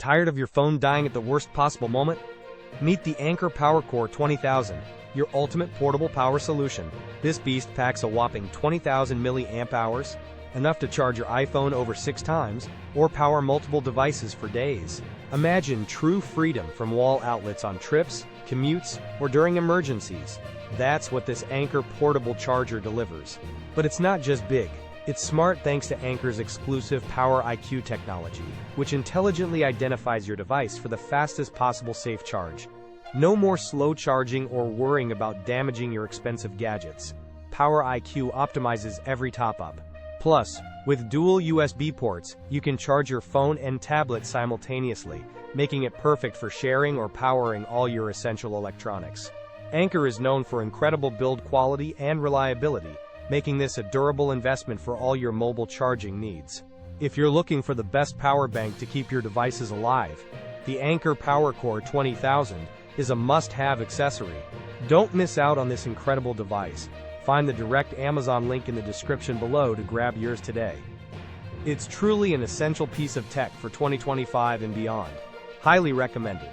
Tired of your phone dying at the worst possible moment? Meet the Anker PowerCore 20,000, your ultimate portable power solution. This beast packs a whopping 20,000 milliamp hours, enough to charge your iPhone over 6 times, or power multiple devices for days. Imagine true freedom from wall outlets on trips, commutes, or during emergencies. That's what this Anker portable charger delivers. But it's not just big. It's smart thanks to Anker's exclusive Power IQ technology, which intelligently identifies your device for the fastest possible safe charge. No more slow charging or worrying about damaging your expensive gadgets. Power IQ optimizes every top-up. Plus, with dual USB ports, you can charge your phone and tablet simultaneously, making it perfect for sharing or powering all your essential electronics. Anker is known for incredible build quality and reliability, making this a durable investment for all your mobile charging needs. If you're looking for the best power bank to keep your devices alive, the Anker PowerCore 20,000 is a must-have accessory. Don't miss out on this incredible device. Find the direct Amazon link in the description below to grab yours today. It's truly an essential piece of tech for 2025 and beyond. Highly recommended.